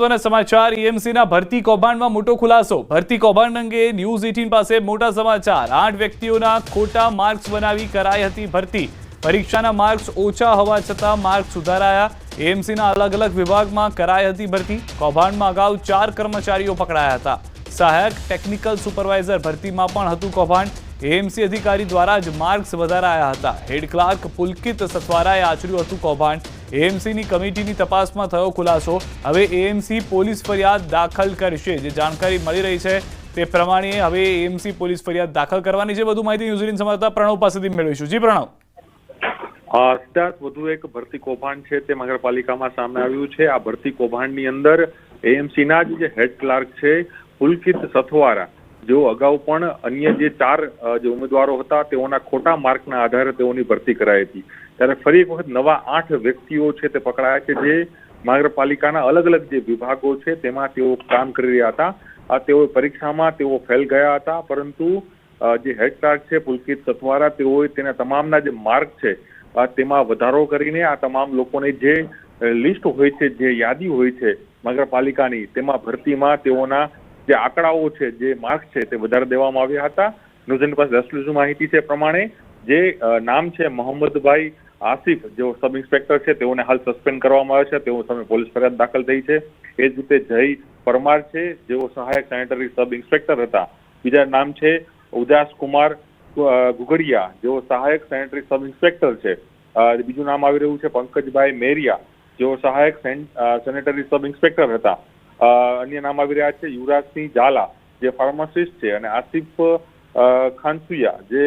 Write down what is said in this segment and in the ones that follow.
સમાચાર એએમસીના ભરતી કૌભાંડમાં મોટો ખુલાસો. ભરતી કૌભાંડ અંગે ન્યૂઝ 18 પાસે મોટા સમાચાર. 8 વ્યક્તિઓના ખોટા માર્ક્સ બનાવી કરાઈ હતી ભરતી. પરીક્ષાના માર્ક્સ ઓછા હોવા છતાં માર્ક્સ સુધારાયા. એએમસીના અલગ અલગ વિભાગમાં કરાઈ હતી ભરતી. કૌભાંડમાં અગાઉ 4 કર્મચારીઓ પકડાયા હતા. સહાયક ટેકનિકલ સુપરવાઇઝર ભરતીમાં પણ હતું કૌભાંડ. એએમસી અધિકારી દ્વારા જ માર્ક્સ વધારાયા હતા. હેડ ક્લાર્ક પુલકિત સથવારાએ આચર્યું હતું કૌભાંડ. એએમસીની કમિટીની તપાસમાં થયો ખુલાસો. હવે એએમસી પોલીસ ફરિયાદ દાખલ કરશે. જે જાણકારી મળી રહી છે તે પ્રમાણે હવે એએમસી પોલીસ ફરિયાદ દાખલ કરવાની છે. વધુ માહિતી ન્યૂઝ 18 સમાચાર પ્રણવ પાસેથી મેળવીશું. જી પ્રણવ. સિદ્ધાર્થ, વધુ એક ભરતી કૌભાંડ છે તે નગરપાલિકામાં સામે આવ્યું છે. આ ભરતી કૌભાંડની અંદર એએમસીના જે હેડ ક્લાર્ક છે પુલકિત સથવારા, જેઓ અગાઉ પણ અન્ય જે 4 જે ઉમેદવારો હતા તેઓના ખોટા માર્કના આધારે તેઓની ભરતી કરાઈ હતી. ત્યારે ફરી એક વખત નવા 8 વ્યક્તિઓ છે તે પકડાયા છે, જે નગરપાલિકાના અલગ અલગ જે વિભાગો છે તેમાં તેઓ કામ કરી રહ્યા હતા. તેઓ પરીક્ષામાં તેઓ ફેલ ગયા હતા, પરંતુ જે હેડ ક્લાર્ક છે પુલકિત સથવારા, તેઓએ તેના તમામના જે માર્ક છે તેમાં વધારો કરીને આ તમામ લોકોને જે લિસ્ટ હોય છે, જે યાદી હોય છે નગરપાલિકાની, તેમાં ભરતીમાં તેઓના જે આંકડાઓ છે, જે માર્ક્સ છે તે વધારે દેવામાં આવ્યા હતા. ન્યૂઝ પાસે એક્સક્લુઝિવ માહિતી છે પ્રમાણે જે નામ છે મોહમ્મદભાઈ આસિફ, જેઓ સબ ઇન્સ્પેક્ટર છે, તેઓને હાલ સસ્પેન્ડ કરવામાં આવ્યા છે. તેઓ સામે પોલીસ ફરિયાદ દાખલ થઈ છે. એ જ રીતે જય પરમાર છે, જેઓ સહાયક સેનેટરી સબ ઇન્સ્પેક્ટર હતા. બીજા નામ છે ઉદાસ કુમાર ગુગડિયા, જેઓ સહાયક સેનેટરી સબ ઇન્સ્પેક્ટર છે. બીજું નામ આવી રહ્યું છે પંકજભાઈ મેરિયા, જેઓ સહાયક સેનેટરી સબ ઇન્સ્પેક્ટર હતા. અન્ય નામ આવી રહ્યા છે યુવરાજસિંહ ઝાલા, જે ફાર્માસિસ્ટ છે, અને આસિફ ખાનસુયા, જે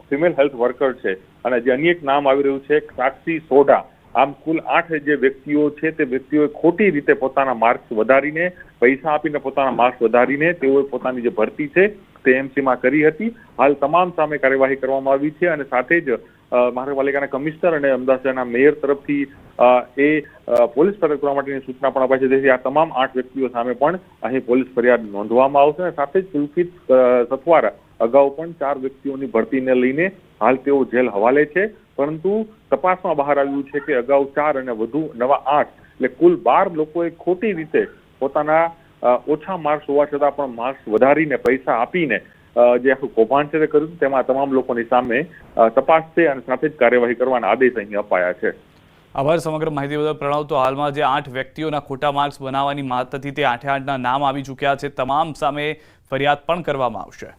ફિમેલ હેલ્થ વર્કર છે, અને જે અન્ય એક નામ આવી રહ્યું છે સાક્ષી સોઢા. આમ કુલ 8 જે વ્યક્તિઓ છે તે વ્યક્તિઓએ ખોટી રીતે પોતાના માર્ક્સ વધારીને, પૈસા આપીને પોતાના માર્ક્સ વધારીને તેઓએ પોતાની જે ભરતી છે તે એએમસીમાં કરી હતી. હાલ તમામ સામે કાર્યવાહી કરવામાં આવી છે, અને સાથે જ મહાનગરપાલિકાના કમિશનર અને અમદાવાદ શહેરના મેયર તરફથી પોલીસ ફરિયાદ કરવા માટેની સૂચના પણ અપાઈ છે. જેથી આ તમામ 8 વ્યક્તિઓ સામે પણ અહીં પોલીસ ફરિયાદ નોંધવામાં આવશે. અને સાથે જ પુલકિત સથવારા અગાઉ પણ 4 વ્યક્તિઓની ભરતીને લઈને હાલ તેઓ જેલ હવાલે છે, પરંતુ તપાસમાં બહાર આવ્યું છે કે અગાઉ 4 અને વધુ નવા 8, એટલે કુલ 12 લોકોએ ખોટી રીતે પોતાના ઓછા માર્ક્સ હોવા છતાં પણ માર્ક્સ વધારીને, પૈસા આપીને જે આખું કૌભાંડ છે તે કર્યું. તેમાં તમામ લોકોની સામે તપાસ છે, અને સાથે જ કાર્યવાહી કરવાના આદેશ અહીં અપાયા છે. આભાર સમગ્ર માહિતી બદલ પ્રણવ. તો હાલમાં જે 8 વ્યક્તિઓના ખોટા માર્ક્સ બનાવવાની વાત હતી તે 8 ના નામ આવી ચૂક્યા છે. તમામ સામે ફરિયાદ પણ કરવામાં આવશે.